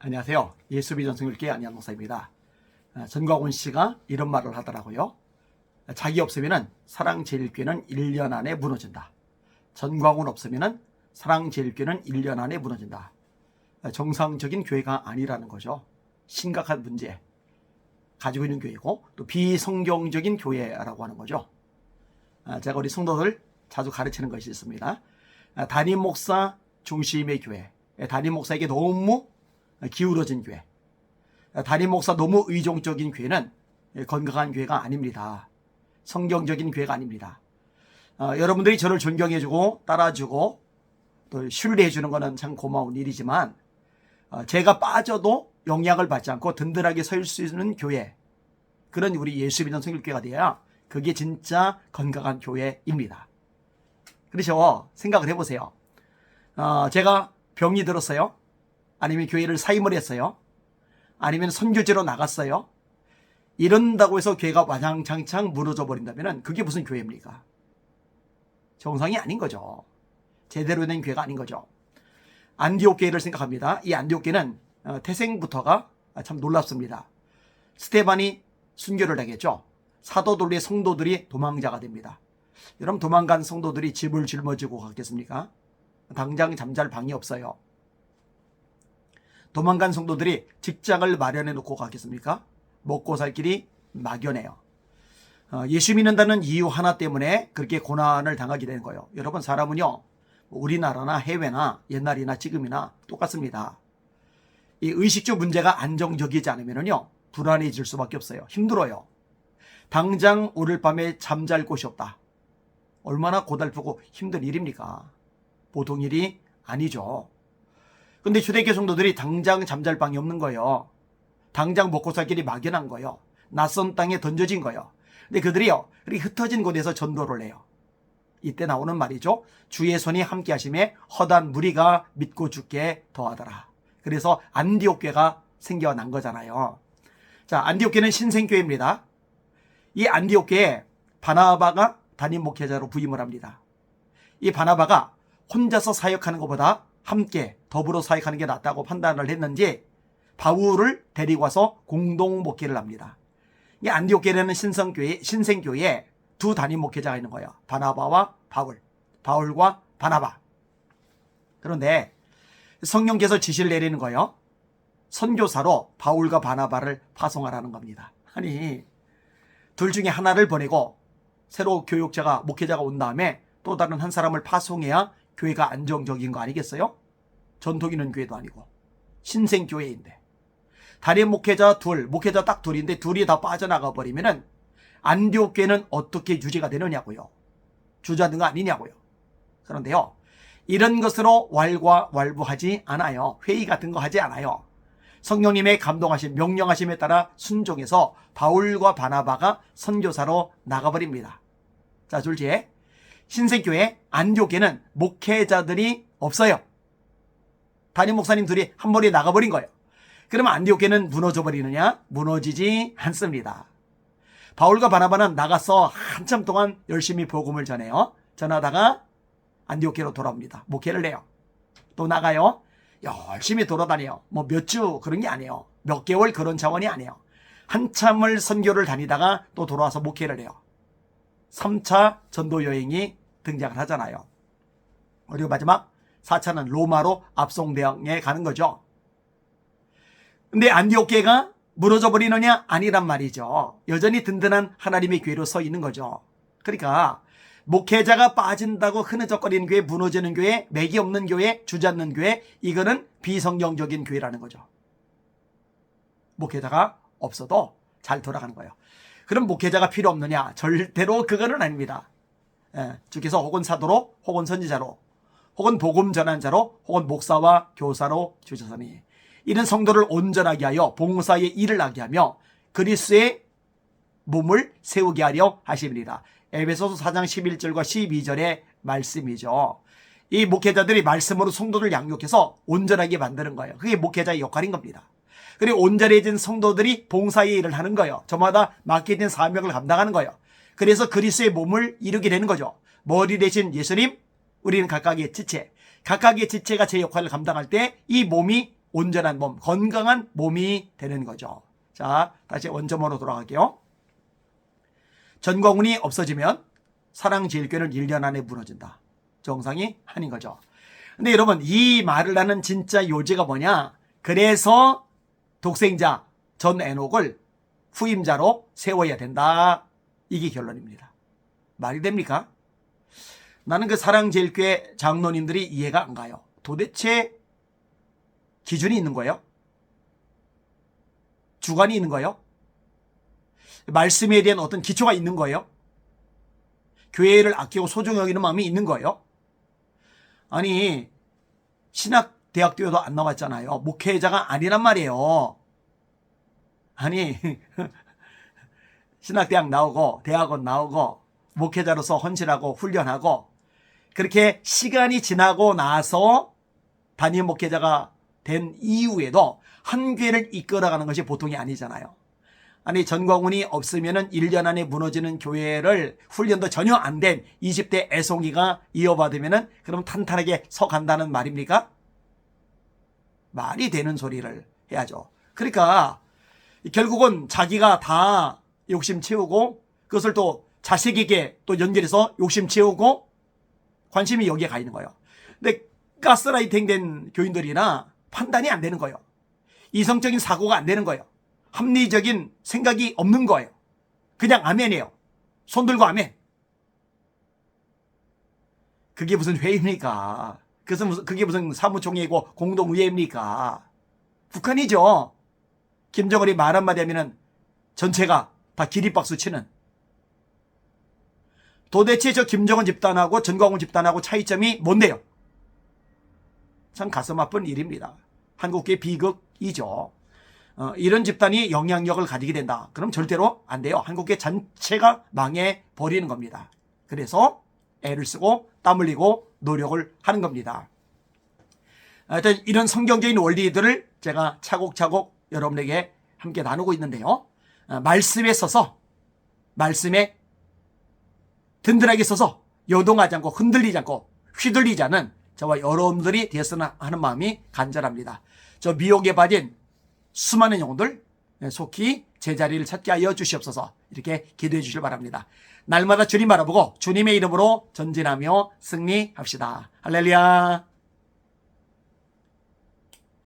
안녕하세요. 예수비전 성일교회 안양 목사입니다. 전광훈 씨가 이런 말을 하더라고요. 자기 없으면 사랑제일교회는 1년 안에 무너진다. 전광훈 없으면 사랑제일교회는 1년 안에 무너진다. 정상적인 교회가 아니라는 거죠. 심각한 문제 가지고 있는 교회고 또 비성경적인 교회라고 하는 거죠. 제가 우리 성도들 자주 가르치는 것이 있습니다. 담임 목사 중심의 교회, 담임 목사에게 너무 기울어진 교회, 담임 목사 너무 의존적인 교회는 건강한 교회가 아닙니다. 성경적인 교회가 아닙니다. 여러분들이 저를 존경해주고 따라주고 또 신뢰해주는 것은 참 고마운 일이지만 제가 빠져도 영향을 받지 않고 든든하게 설 수 있는 교회, 그런 우리 예수비전 성일교회가 되어야 그게 진짜 건강한 교회입니다. 그렇죠? 생각을 해보세요. 제가 병이 들었어요? 아니면 교회를 사임을 했어요? 아니면 선교지로 나갔어요? 이런다고 해서 교회가 와장창창 무너져 버린다면 그게 무슨 교회입니까? 정상이 아닌 거죠. 제대로 된 교회가 아닌 거죠. 안디옥 교회를 생각합니다. 이 안디옥 교회는 태생부터가 참 놀랍습니다. 스테반이 순교를 하겠죠. 사도들의 성도들이 도망자가 됩니다. 여러분, 도망간 성도들이 집을 짊어지고 갔겠습니까? 당장 잠잘 방이 없어요. 도망간 성도들이 직장을 마련해 놓고 갔겠습니까? 먹고 살 길이 막연해요. 예수 믿는다는 이유 하나 때문에 그렇게 고난을 당하게 되는 거예요. 여러분, 사람은요, 우리나라나 해외나 옛날이나 지금이나 똑같습니다. 이 의식주 문제가 안정적이지 않으면요, 불안해질 수밖에 없어요. 힘들어요. 당장 오늘 밤에 잠잘 곳이 없다. 얼마나 고달프고 힘든 일입니까? 보통 일이 아니죠. 근데 초대교회 성도들이 당장 잠잘 방이 없는 거예요. 당장 먹고 살 길이 막연한 거예요. 낯선 땅에 던져진 거예요. 근데 그들이요, 이렇게 흩어진 곳에서 전도를 해요. 이때 나오는 말이죠. 주의 손이 함께 하심에 허다한 무리가 믿고 죽게 더하더라. 그래서 안디옥 교회가 생겨난 거잖아요. 자, 안디옥 교회는 신생교회입니다. 이 안디옥 교회에 바나바가 담임 목회자로 부임을 합니다. 이 바나바가 혼자서 사역하는 것보다 함께 더불어 사역하는 게 낫다고 판단을 했는지 바울을 데리고 와서 공동 목회를 합니다. 이 안디옥 교회는 신생교회에 두 담임 목회자가 있는 거예요. 바나바와 바울, 바울과 바나바. 그런데 성령께서 지시를 내리는 거예요. 선교사로 바울과 바나바를 파송하라는 겁니다. 아니, 둘 중에 하나를 보내고 새로 교육자가, 목회자가 온 다음에 또 다른 한 사람을 파송해야 교회가 안정적인 거 아니겠어요? 전통 있는 교회도 아니고 신생교회인데 담임 목회자 둘, 목회자 딱 둘인데 둘이 다 빠져나가 버리면은 안디옥 교회는 어떻게 유지가 되느냐고요. 주저하는 거 아니냐고요. 그런데요, 이런 것으로 왈가왈부하지 않아요. 회의 같은 거 하지 않아요. 성령님의 감동하심, 명령하심에 따라 순종해서 바울과 바나바가 선교사로 나가버립니다. 자, 둘째, 신생교회 안디옥 교회는 목회자들이 없어요. 담임 목사님 둘이 한 머리에 나가버린 거예요. 그러면 안디옥 교회는 무너져 버리느냐? 무너지지 않습니다. 바울과 바나바는 나가서 한참 동안 열심히 복음을 전해요. 전하다가 안디옥 교회로 돌아옵니다. 목회를 해요. 또 나가요. 열심히 돌아다녀요. 뭐 몇 주 그런 게 아니에요. 몇 개월 그런 차원이 아니에요. 한참을 선교를 다니다가 또 돌아와서 목회를 해요. 3차 전도 여행이 등장을 하잖아요. 그리고 마지막 4차는 로마로 압송대왕에 가는 거죠. 근데 안디옥 교회가 무너져 버리느냐? 아니란 말이죠. 여전히 든든한 하나님의 교회로 서 있는 거죠. 그러니까 목회자가 빠진다고 흐느적거리는 교회, 무너지는 교회, 맥이 없는 교회, 주저앉는 교회, 이거는 비성경적인 교회라는 거죠. 목회자가 없어도 잘 돌아가는 거예요. 그럼 목회자가 필요 없느냐? 절대로 그거는 아닙니다. 주께서 혹은 사도로, 혹은 선지자로, 혹은 복음 전환자로, 혹은 목사와 교사로 주셨으니 이런 성도를 온전하게 하여 봉사의 일을 하게 하며 그리스도의 몸을 세우게 하려 하십니다. 에베소서 4장 11절과 12절의 말씀이죠. 이 목회자들이 말씀으로 성도를 양육해서 온전하게 만드는 거예요. 그게 목회자의 역할인 겁니다. 그리고 온전해진 성도들이 봉사의 일을 하는 거예요. 저마다 맡겨진 사명을 감당하는 거예요. 그래서 그리스도의 몸을 이루게 되는 거죠. 머리 대신 예수님, 우리는 각각의 지체, 각각의 지체가 제 역할을 감당할 때 이 몸이 온전한 몸, 건강한 몸이 되는 거죠. 자, 다시 원점으로 돌아갈게요. 전광훈이 없어지면 사랑제일교회는 1년 안에 무너진다. 정상이 아닌 거죠. 근데 여러분, 이 말을 하는 진짜 요지가 뭐냐? 그래서 독생자 전 에녹을 후임자로 세워야 된다. 이게 결론입니다. 말이 됩니까? 나는 그 사랑제일교회 장로님들이 이해가 안 가요. 도대체 기준이 있는 거예요? 주관이 있는 거예요? 말씀에 대한 어떤 기초가 있는 거예요? 교회를 아끼고 소중히 여기는 마음이 있는 거예요? 아니, 신학대학교도 안 나왔잖아요. 목회자가 아니란 말이에요. 아니, 신학대학 나오고 대학원 나오고 목회자로서 헌신하고 훈련하고 그렇게 시간이 지나고 나서 담임 목회자가 된 이후에도 한 교회를 이끌어가는 것이 보통이 아니잖아요. 아니, 전광훈이 없으면 1년 안에 무너지는 교회를 훈련도 전혀 안 된 20대 애송이가 이어받으면 그럼 탄탄하게 서간다는 말입니까? 말이 되는 소리를 해야죠. 그러니까 결국은 자기가 다 욕심 채우고 그것을 또 자식에게 또 연결해서 욕심 채우고 관심이 여기에 가 있는 거예요. 근데 가스라이팅 된 교인들이나 판단이 안 되는 거예요. 이성적인 사고가 안 되는 거예요. 합리적인 생각이 없는 거예요. 그냥 아멘이에요. 손 들고 아멘. 그게 무슨 회의입니까? 그게 무슨 사무총회이고 공동의회입니까? 북한이죠. 김정은이 말 한마디 하면은 전체가 다 기립박수 치는. 도대체 저 김정은 집단하고 전광훈 집단하고 차이점이 뭔데요? 참 가슴 아픈 일입니다. 한국계 비극이죠. 이런 집단이 영향력을 가지게 된다. 그럼 절대로 안 돼요. 한국계 전체가 망해버리는 겁니다. 그래서 애를 쓰고 땀 흘리고 노력을 하는 겁니다. 하여튼 이런 성경적인 원리들을 제가 차곡차곡 여러분에게 함께 나누고 있는데요. 말씀에 서서, 말씀에 든든하게 서서 요동하지 않고 흔들리지 않고 휘둘리지 않은 저와 여러분들이 되었으면 하는 마음이 간절합니다. 저 미혹에 빠진 수많은 영혼들 속히 제자리를 찾게 하여 주시옵소서. 이렇게 기도해 주시길 바랍니다. 날마다 주님 바라보고 주님의 이름으로 전진하며 승리합시다. 할렐루야.